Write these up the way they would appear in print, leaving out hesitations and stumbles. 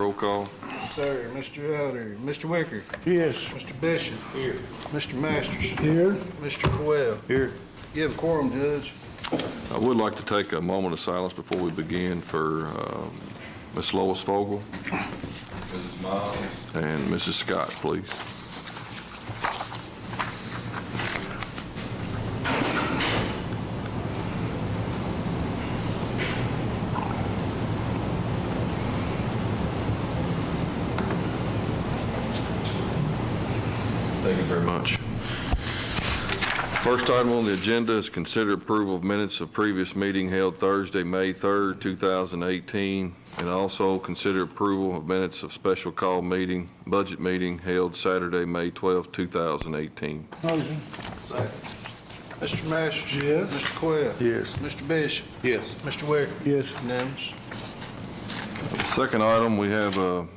Roll call. Sir, Mr. Elder, Mr. Wicker, Yes. Mr. Bishop. Here. Mr. Masters. Here. Mr. Coyle. Here. You have a quorum, Judge. I would like to take a moment of silence before we begin for Ms. Lois Vogel, Mrs. Miles, and Mrs. Scott, please. Thank you very much. First item on the agenda is consider approval of minutes of previous meeting held Thursday, May 3rd, 2018, and also consider approval of minutes of special call meeting, budget meeting held Saturday, May 12th, 2018. Motion. Mr. Masters. Yes. Mr. Coyle. Yes. Mr. Bishop. Yes. Mr. Wicker. Yes. Unanimous. The second item, we have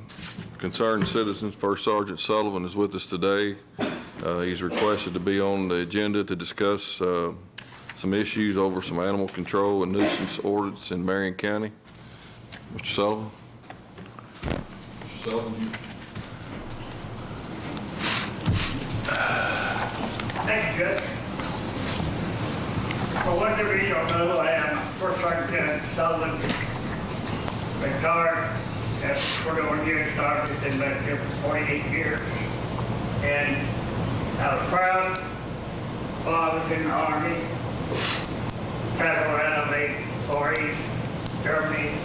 concerned citizens. First Sergeant Sullivan is with us today. He's requested to be on the agenda to discuss some issues over some animal control and nuisance ordinance in Marion County. Mr. Sullivan? Thank you, Judge. For whatever you don't know, I am First Sergeant Sullivan, retired at 41 years, started, been back here for 48 years. And I was proud while I was in the Army, traveled around the Far East, Germany,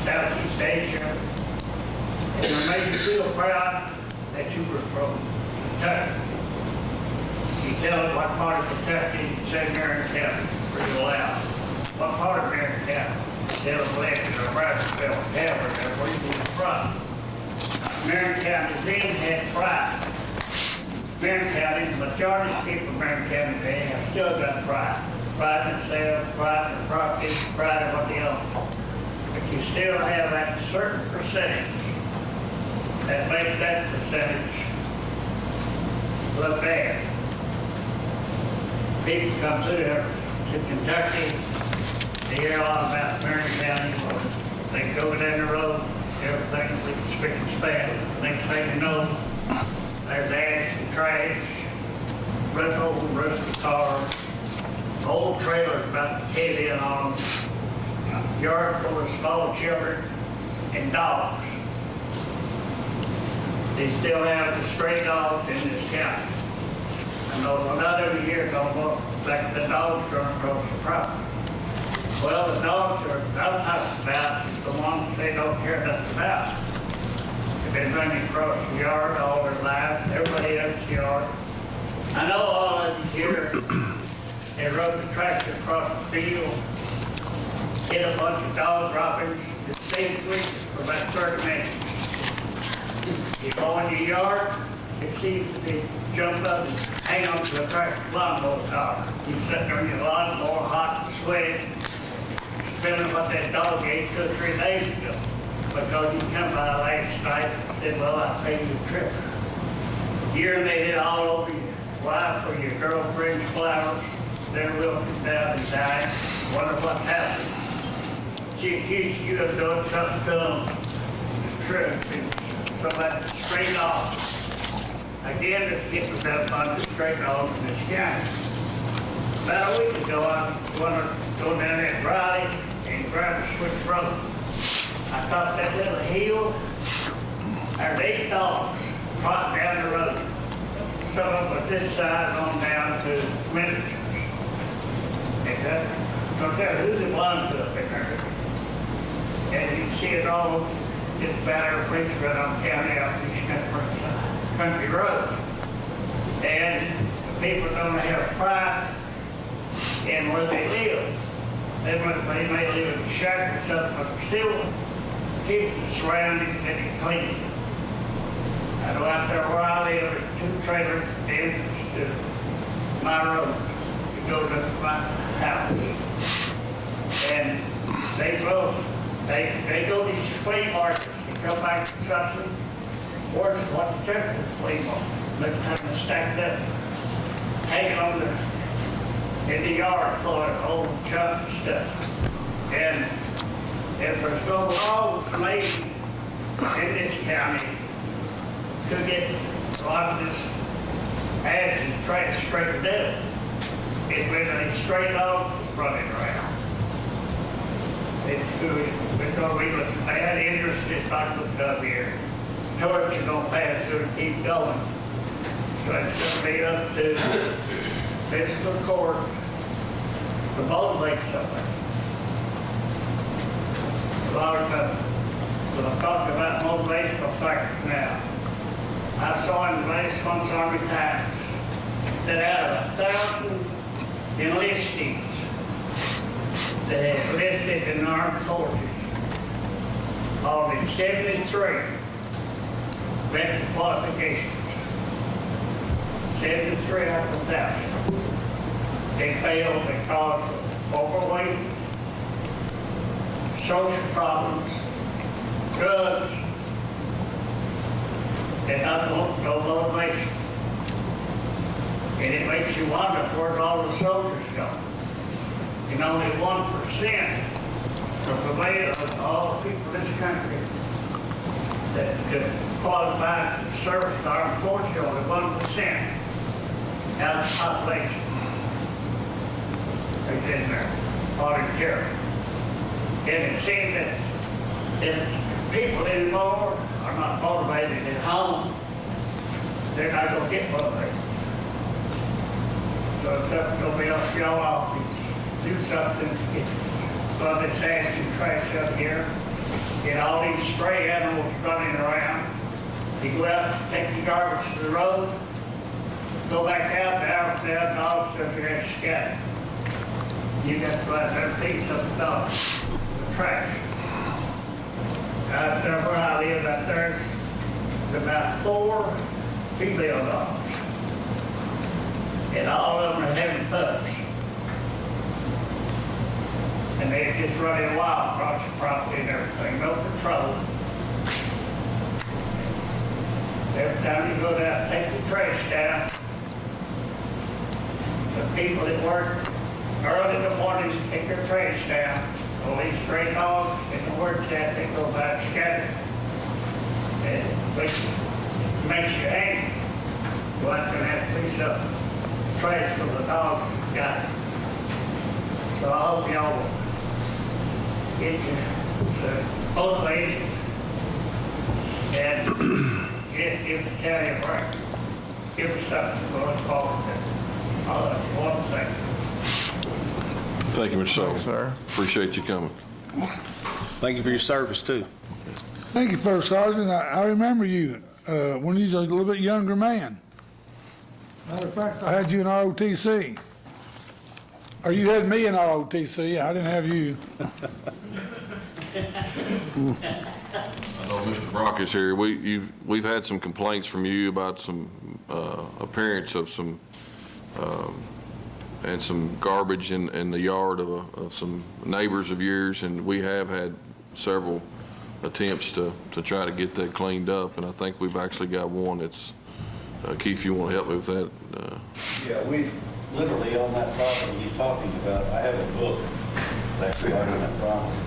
Southeast Asia. And it made you feel proud that you were from Kentucky. You tell them what part of Kentucky, you say Marion County, pretty loud. What part of Marion County? Tell them Lexington or Nebraska, whatever, where you were from. Marion County then had pride. Marion County, the majority of people in Marion County today have still got pride. Pride in themselves, pride in their property, pride in what they own. But you still have that certain percentage that makes that percentage look bad. People come through here to Kentucky, they hear a lot about Marion County. They go down the road, everything's like spick and span. Next thing you know, there's ash and trash, rusty cars, old trailers about to cave in on them, yard full of small children and dogs. They still have the stray dogs in this county. I know not every year gonna like the dogs run across the property. Well, the dogs are I'm talking about the ones they don't care nothing about. They've been running across the yard all their lives, everybody else's yard. I know all of you here, they rode the tractor across the field, hit a bunch of dog droppings, it stays with you for about 30 minutes. You go in your yard, it seems to be jump up and hang on to the tractor lawnmower car. You sit there in your lawnmower, hot and sweaty, spilling what that dog ate 2 or 3 days ago. Because you come by last night and said, well, I paid you a trip. Urinated all over your wife or your girlfriend's flowers, then wilted down and died. Wonder what's happened. She accused you of doing something to them. The truth, and so that's straight off. Again, let's get rid of a bunch of stray dogs in this county. About a week ago, I was going to go down there and Raleigh and grab a switch road. I caught that little hill. There's 8 dogs trotting down the road. Some of them was this side on down to miniatures. And don't tell who they belong to up in there. And you can see it all just about every place right on county out these country roads. And the people don't have pride in where they live. They may live in a shack or something, but still keep the surroundings and clean. I know out there where I live, there's 2 trailers at the entrance to my road. It goes up to my house. And they go to these flea markets and come back to something worse than what the took to the flea market. Let's have them stacked up, hanging on in the yard full of old junk stuff. And if there's no laws made in this county to get a lot of this ash and trash straightened up, it went a straight off running around. It's good. Because they had interest just like looked up here. Tourists are gonna pass through and keep going. So it's gonna be up to fiscal court to motivate something. A lot of when I'm talking about motivational factors now, I saw in the latest month's Army Times that out of 1,000 enlistees that had enlisted in the armed forces, only 73 met the qualifications. 73 out of 1,000. They failed because of overweight, social problems, drugs, and no motivation. And it makes you wonder where's all the soldiers go. And only 1% of all the people in this country that could qualify for service in the armed forces, only 1% out of the population is in there, volunteer. And it seems that if people anymore are not motivated at home, they're not going to get motivated. So it's going to be up to y'all to do something to get this ash and trash up here. Get all these stray animals running around. You go out, take the garbage to the road, go back out there, and all the stuff you have to scatter. You got to go out there and piece up the dogs, the trash. Out there where I live, out there's about 4 female dogs. And all of them are having pups. And they're just running wild across the property and everything, no control. Every time you go down, take the trash down, the people that work early in the morning take their trash down. All these stray dogs in the work that they go by and scatter. And it makes you angry. Go out there and have to piece up trash from the dogs you've got. So I hope y'all will get motivated and give the county a break. Give us something going forward. That's one thing. Thank you, Mr. Sullivan. Sir. Appreciate you coming. Thank you for your service, too. Thank you, First Sergeant. I remember you when you was a little bit younger man. Matter of fact, I had you in ROTC. Or you had me in ROTC. I didn't have you. I know Mr. Brock is here. We've had some complaints from you about some appearance of some and some garbage in the yard of some neighbors of yours, and we have had several attempts to try to get that cleaned up, and I think we've actually got one that's, Keith, you want to help me with that? Yeah, we literally on that property you're talking about, I have a book that's regarding that property.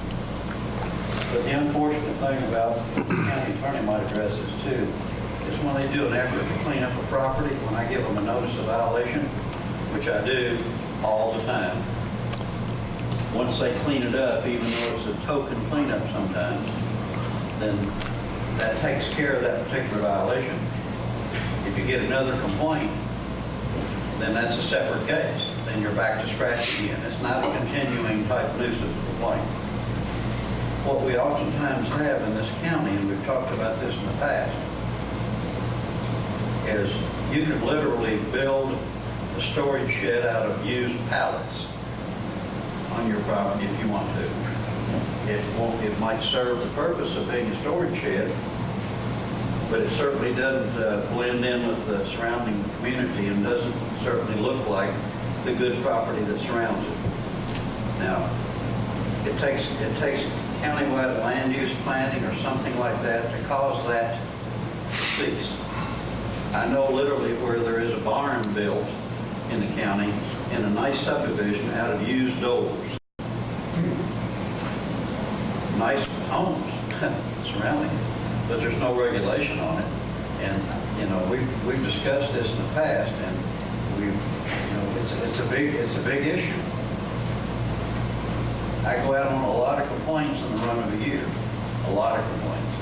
But the unfortunate thing about, the county attorney might address this too, is when they do an effort to clean up a property, when I give them a notice of violation, which I do all the time, once they clean it up, even though it's a token cleanup sometimes, then that takes care of that particular violation. If you get another complaint, then that's a separate case. Then you're back to scratch again. It's not a continuing type nuisance complaint. What we oftentimes have in this county, and we've talked about this in the past, is you could literally build a storage shed out of used pallets on your property if you want to. It might serve the purpose of being a storage shed, but it certainly doesn't blend in with the surrounding community and doesn't certainly look like the good property that surrounds it. Now, it takes countywide land use planning or something like that to cause that to cease. I know literally where there is a barn built in the county in a nice subdivision out of used doors. nice homes surrounding it, but there's no regulation on it. And, you know, we've discussed this in the past, and it's a big issue. I go out on a lot of complaints in the run of a year, a lot of complaints.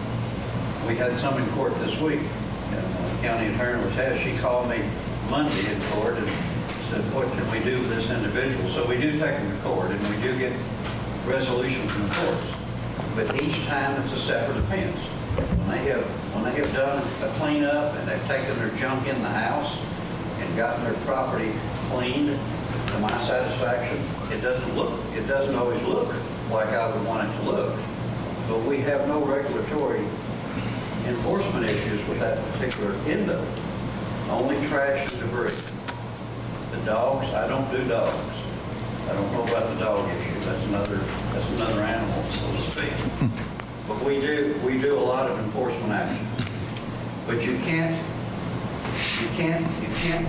We had some in court this week, and the county attorney she called me Monday in court and said, what can we do with this individual? So we do take them to court, and we do get resolution from the courts. But each time it's a separate offense. When they have done a cleanup and they've taken their junk in the house and gotten their property cleaned to my satisfaction, it doesn't always look like I would want it to look. But we have no regulatory enforcement issues with that particular end of it. Only trash and debris. The dogs, I don't do dogs. I don't know about the dog issue. That's another animal, so to speak. But we do a lot of enforcement action. But you can't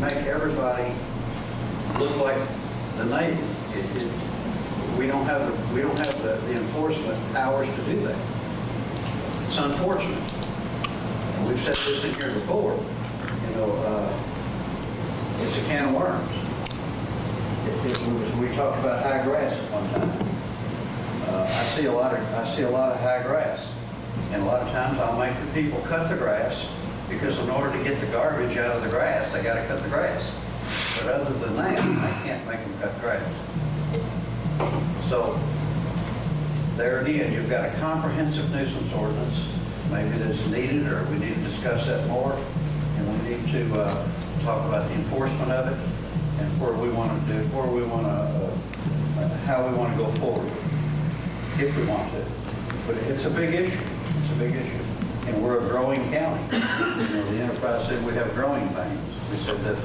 make everybody look like the neighbor. We don't have the enforcement powers to do that. It's unfortunate. And we've said this in here before. You know, it's a can of worms. We talked about high grass at one time. I see a lot of high grass, and a lot of times I'll make the people cut the grass because in order to get the garbage out of the grass, they got to cut the grass. But other than that, I can't make them cut grass. So there again, you've got a comprehensive nuisance ordinance, maybe that's needed, or we need to discuss that more, and we need to talk about the enforcement of it and how we want to go forward, if we want to. But it's a big issue. It's a big issue. And we're a growing county. You know, the enterprise said we have growing pains. We said that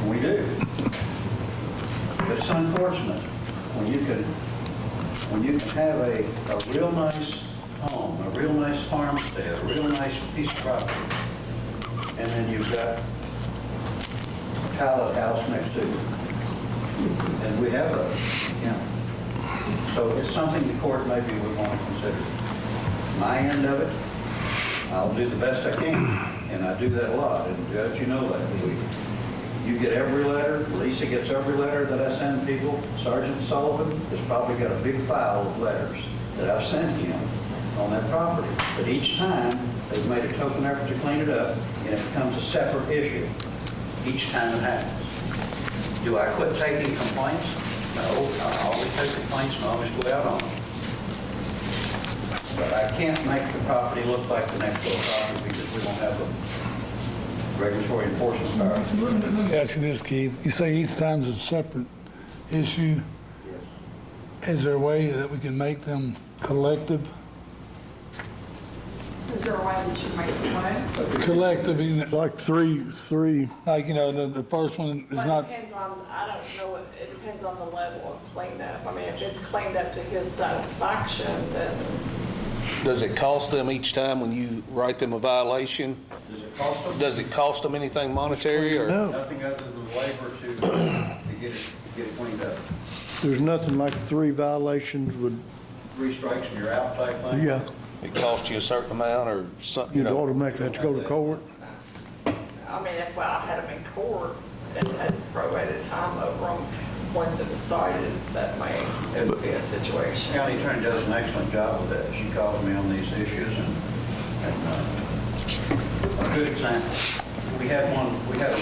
we do. But it's unfortunate when you can have a real nice home, a real nice farmstead, a real nice piece of property, and then you've got a pallet house next to it. And we have so it's something the court maybe would want to consider. My end of it, I'll do the best I can, and I do that a lot, and Judge, you know that. You get every letter, Lisa gets every letter that I send people. Sergeant Sullivan has probably got a big file of letters that I've sent him on that property. But each time, they've made a token effort to clean it up, and it becomes a separate issue each time it happens. Do I quit taking complaints? No, I always take complaints and always go out on them. But I can't make the property look like the next door property because we don't have the regulatory enforcement power. Let me ask you this, Keith. You say each time's a separate issue. Yes. Is there a way that we can make them collective? Is there a way that you make it way? Collective, Like three. like, you know, the first one is But not, it depends on, I don't know, it depends on the level of cleanup. I mean, if it's cleaned up to his satisfaction, then Does it cost them each time when you write them a violation? Does it cost them? Does it cost them anything monetary or? No, Nothing other than labor to get it cleaned up. there's nothing like 3 violations would, 3 strikes and you're out type thing? yeah, It costs you a certain amount or something, you you'd know? automatically have to go to court. I mean, if I had him in court and had prorated time over them, once it was cited, that it would be a situation. County attorney does an excellent job with that. She calls me on these issues, and a good example. We had a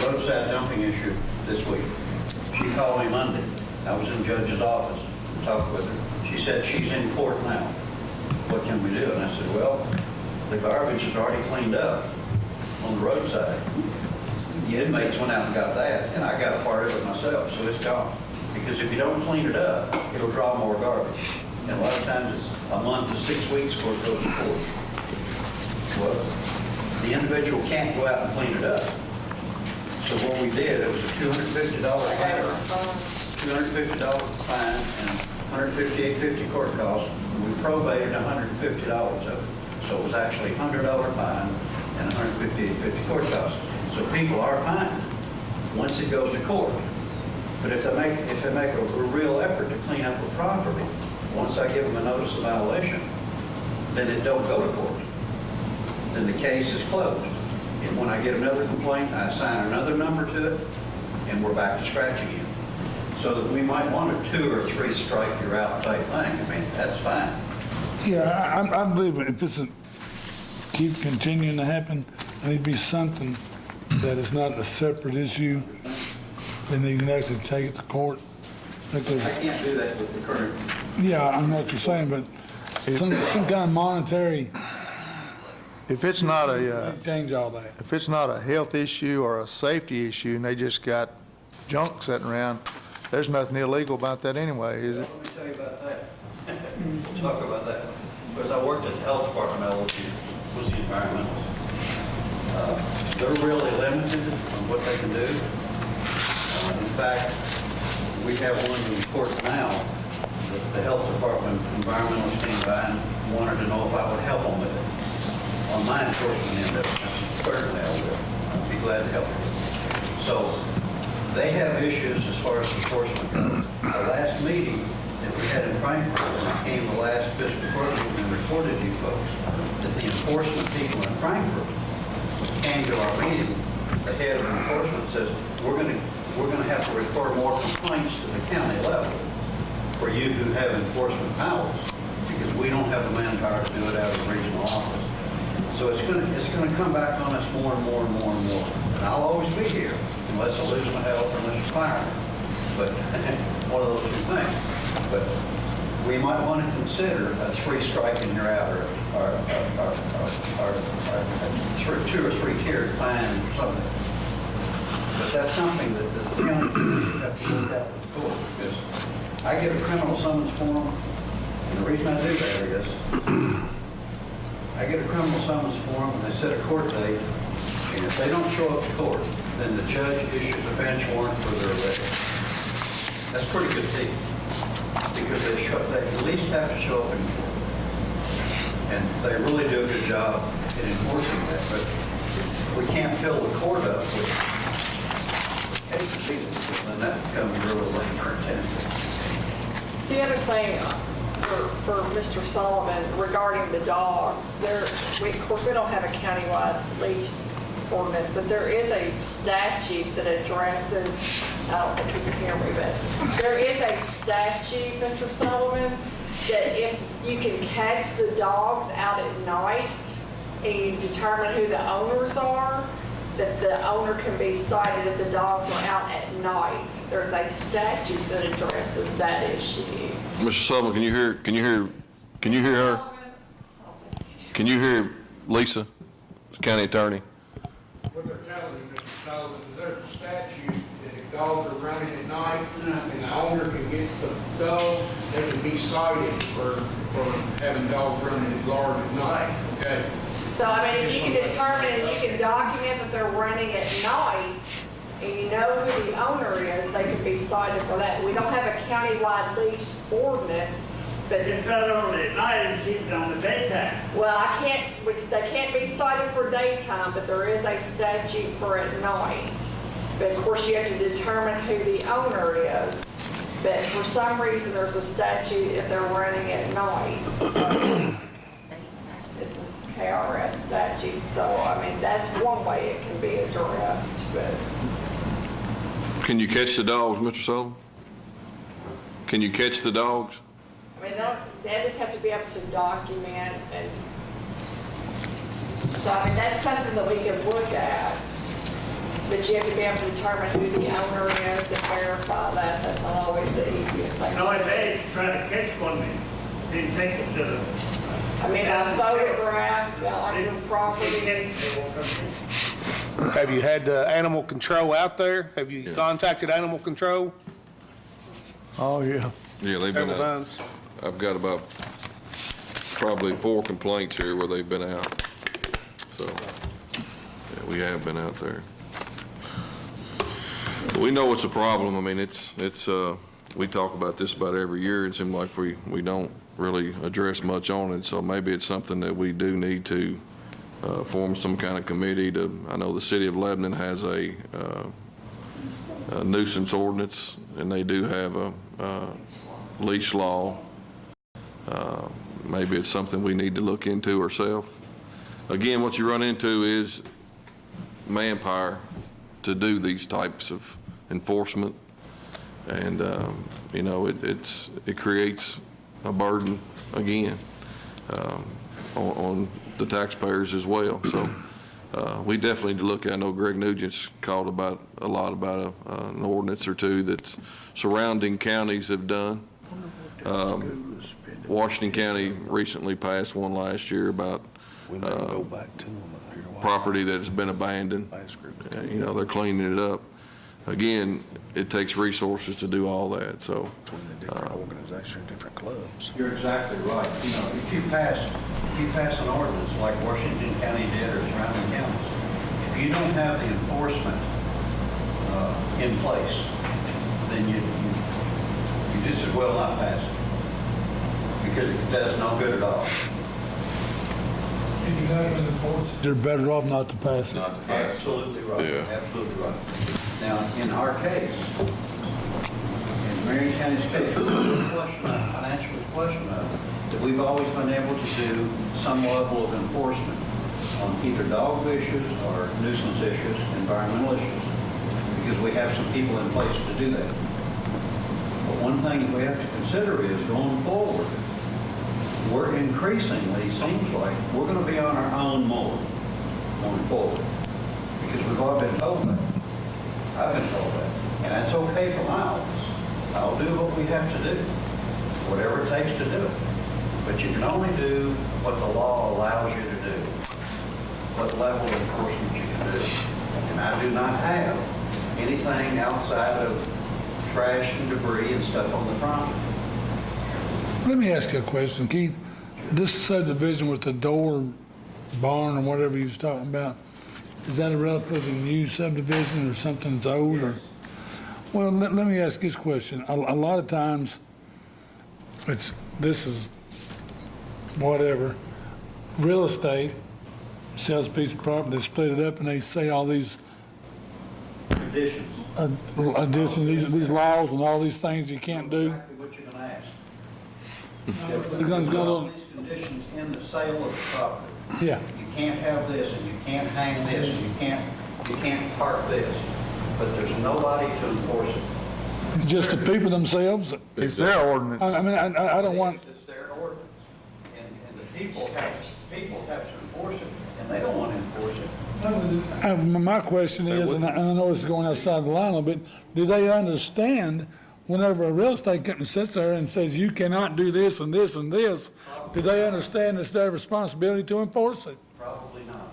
roadside dumping issue this week. She called me Monday. I was in the judge's office and talked with her. She said, she's in court now. What can we do? And I said, well, the garbage is already cleaned up on the roadside. The inmates went out and got that, and I got a part of it myself, so it's gone. Because if you don't clean it up, it'll draw more garbage. And a lot of times it's a month to 6 weeks before it goes to court. Well, the individual can't go out and clean it up. So what we did, it was a $250 fine, $250 fine, and $158.50 court cost. We probated $150 of it. So it was actually a $100 fine and $158.50 court cost. So people are fined once it goes to court. But if they make a real effort to clean up the property, once I give them a notice of violation, then it don't go to court. Then the case is closed. And when I get another complaint, I assign another number to it, and we're back to scratch again. So that we might want a 2 or 3 strike you're out type thing. I mean, that's fine. Yeah, I believe if it's keep continuing to happen, there need to be something that is not a separate issue, then you can actually take it to court. Because, I can't do that with the current. yeah, I know what you're saying, but some kind of monetary, If it's not a, change all that. if it's not a health issue or a safety issue and they just got junk sitting around, there's nothing illegal about that anyway, is it? Let me tell you about that. Talk about that. Because I worked at the health department, I was the environmental. They're really limited on what they can do. In fact, we have one in court now, that the health department environmentalist came by and wanted to know if I would help them with it. On my enforcement end of it, certainly I will. I'd be glad to help you. So they have issues as far as enforcement goes. The last meeting that we had in Frankfurt, when I came the last fiscal court meeting and reported to you folks that the enforcement people in Frankfurt came to our meeting, the head of enforcement says, we're going to have to record more complaints to the county level for you who have enforcement powers, because we don't have the manpower to do it out of the regional office. So it's going to come back on us more and more and more and more. And I'll always be here unless I lose my health or unless you fire me. But one of those 2 things. But we might want to consider a 3 strike and you're out, or 2 or 3 tiered fine or something. But that's something that the county have to look at with the court, because I get a criminal summons form, and the reason I do that is I get a criminal summons form and they set a court date, and if they don't show up to court, then the judge issues a bench warrant for their arrest. That's pretty good deal, because they at least have to show up in court. And they really do a good job in enforcing that, but we can't fill the court up with cases either, then that becomes really labor intensive. The other thing for Mr. Sullivan regarding the dogs, of course, we don't have a countywide lease ordinance, but there is a statute that addresses, I don't think you can hear me, but there is a statute, Mr. Sullivan, that if you can catch the dogs out at night and you determine who the owners are, that the owner can be cited if the dogs are out at night. There's a statute that addresses that issue. Mr. Sullivan, can you hear her? Can you hear Lisa, county attorney? What they're telling you, Mr. Sullivan, is there's a statute that if dogs are running at night and the owner can get the dogs, they can be cited for having dogs running at large at night, okay? So, I mean, if you can determine and you can document that they're running at night and you know who the owner is, they can be cited for that. We don't have a countywide lease ordinance, but It's not only at night, it's even on the daytime. well, they can't be cited for daytime, but there is a statute for at night. But of course, you have to determine who the owner is. But for some reason, there's a statute if they're running at night. So it's a KRS statute. So, I mean, that's one way it can be addressed, but. Can you catch the dogs, Mr. Sullivan? Can you catch the dogs? I mean, they just have to be able to document, and so, I mean, that's something that we can look at. But you have to be able to determine who the owner is and verify that. That's not always the easiest thing. Nowadays, try to catch one, they take it to the. I mean, a photograph, like the property. Have you had animal control out there? Have you contacted animal control? Oh, yeah. Yeah, they've been Several out. times. I've got about probably 4 complaints here where they've been out. So, yeah, we have been out there. We know it's a problem. I mean, we talk about this about every year. It seems like we don't really address much on it. So maybe it's something that we do need to form some kind of committee to. I know the city of Lebanon has a nuisance ordinance, and they do have a leash law. maybe it's something we need to look into ourselves. Again, what you run into is manpower to do these types of enforcement. And, you know, it creates a burden, again, on the taxpayers as well. So we definitely need to look at, I know Greg Nugent's called a lot about an ordinance or two that surrounding counties have done. Washington County recently passed one last year about property that has been abandoned. You know, they're cleaning it up. Again, it takes resources to do all that, so. Between the different organizations, different clubs. You're exactly right. You know, if you pass an ordinance like Washington County did or surrounding counties, if you don't have the enforcement in place, then you just as well not pass it, because it does no good at all. If you don't enforce it, you're better off not to pass it. Absolutely right. Yeah. Absolutely right. Now, in our case, in Marion County's case, financially flush enough that we've always been able to do some level of enforcement on either dog issues or nuisance issues, environmental issues, because we have some people in place to do that. But one thing that we have to consider is going forward, we're increasingly, seems like, we're going to be on our own more going forward, because we've all been told that. I've been told that. And that's okay for my office. I'll do what we have to do, whatever it takes to do it. But you can only do what the law allows you to do, what level of enforcement you can do. And I do not have anything outside of trash and debris and stuff on the property. Let me ask you a question, Keith. This subdivision with the door, barn, or whatever you was talking about, is that a relatively new subdivision or something that's old? Or, well, let me ask this question. A lot of times, this is whatever, real estate sells a piece of property, they split it up, and they say all these Conditions. additions, these laws and all these things you can't do. Exactly what you're going to ask. They're gonna There's all go- these conditions in the sale of the property. Yeah. You can't have this, and you can't hang this, and you can't park this, but there's nobody to enforce it. Just the people themselves? It's their ordinance. I mean, I don't want, It's their ordinance, and the people have to enforce it, and they don't want to enforce it. my question is, and I know this is going outside the line a little bit, do they understand whenever a real estate company sits there and says, you cannot do this and this and this, do they understand it's their responsibility to enforce it? Probably not.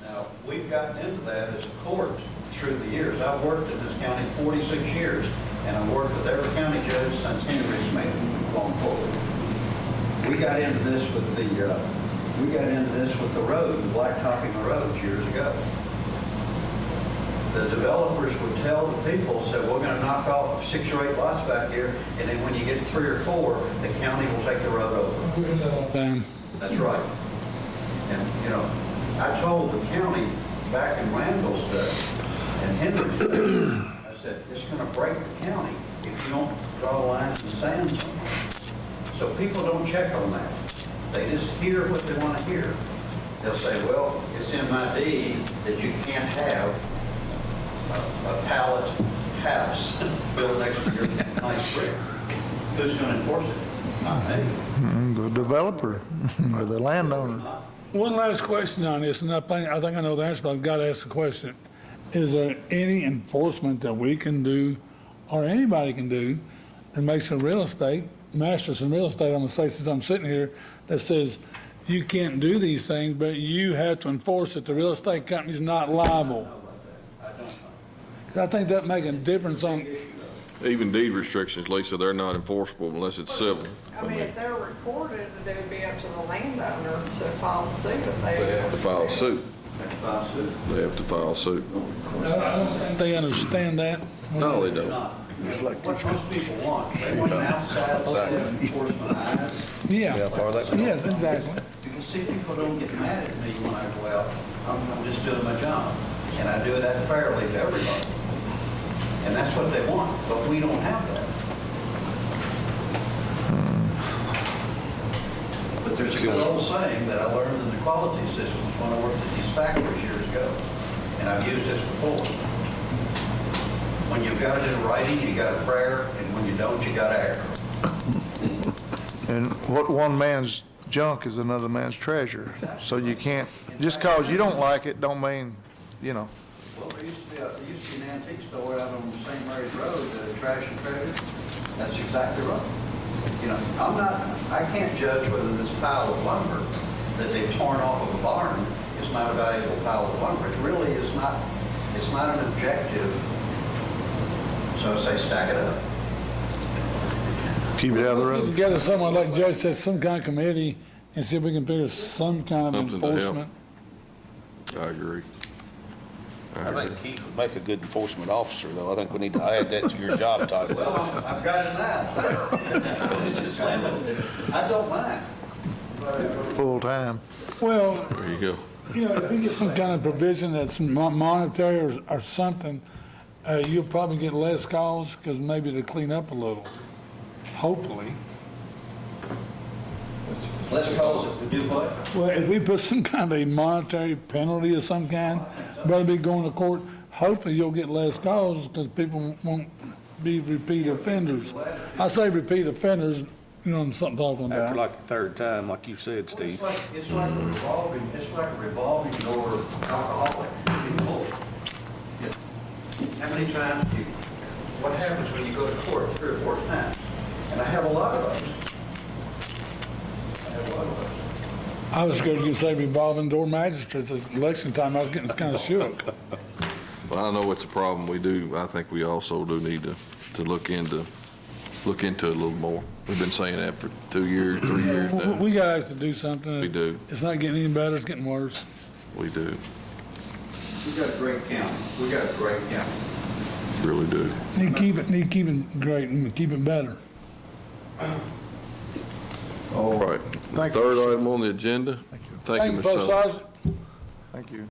Now, we've gotten into that as a court through the years. I've worked in this county 46 years, and I've worked with every county judge since Henry Smith going forward. We got into this with the road, the blacktopping the roads years ago. The developers would tell the people, say, we're going to knock off 6 or 8 lots back here, and then when you get 3 or 4, the county will take the road over. That's right. And, you know, I told the county back in Randall's day and Henry's day, I said, it's going to break the county if you don't draw lines in the sand somewhere. So people don't check on that. They just hear what they want to hear. They'll say, well, it's in my deed that you can't have a pallet house built next to your nice brick. Who's going to enforce it? Not me. The developer or the landowner. One last question on this, and I think I know the answer, but I've got to ask the question. Is there any enforcement that we can do, or anybody can do, that makes a real estate, masters in real estate, I'm going to say since I'm sitting here, that says you can't do these things, but you have to enforce that the real estate company's not liable? I think that makes a difference on, Even deed restrictions, Lisa, they're not enforceable unless it's civil. I mean, if they're recorded, it would be up to the landowner to file suit if they. They have to file suit. Lawsuit. They have to file suit. I don't think they understand that. No, they don't. Not. What most people want, they want an outside enforcement eyes. Yeah. how far that goes. Yes, exactly. Because see, people don't get mad at me when I go out, I'm just doing my job. And I do that fairly to everybody. And that's what they want, but we don't have that. there's a good old saying that I learned in the quality systems when I worked at these factories years ago, and I've used this before. When you've got it in writing, you got a prayer, and when you don't, you got air. And what one man's junk is another man's treasure. So you can't, just cause you don't like it, don't mean, you know. Well, there used to be an antique store out on St. Mary's Road, Trash and Treasure. That's exactly right. You know, I can't judge whether this pile of lumber that they've torn off of a barn is not a valuable pile of lumber. It really is not, it's not an objective. So I say stack it up. Keep it out of the Let's get road. together someone like Judge said, some kind of committee, and see if we can figure some kind of Something to help. enforcement. I agree. I think Keith would make a good enforcement officer, though. I think we need to add that to your job title. Well, I've got it now. It's just limited. I don't mind. Full time. Well, There you go. you know, if we get some kind of provision that's monetary or something, you'll probably get less calls, because maybe they'll clean up a little, hopefully. Let's call it, do what? Well, if we put some kind of a monetary penalty of some kind, rather be going to court, hopefully you'll get less calls, because people won't be repeat offenders. I say repeat offenders, you know what I'm talking After about. like the third time, like you said, Steve. It's like a revolving door of alcoholic people. How many times what happens when you go to court 3 or 4 times? And I have a lot of those. I was going to say revolving door magistrates. It's election time, I was getting kind of shook. Well, I know it's a problem we do. I think we also do need to look into it a little more. We've been saying that for 2 years, 3 years now. We got to do something. We do. It's not getting any better, it's getting worse. We do. We got a great county. We got a great county. Really do. Need to keep it great and keep it better. All right. Thank you, Third Mr. item on the agenda. Thank you, Thank you, Mr. both Sullivan. sides. Thank you.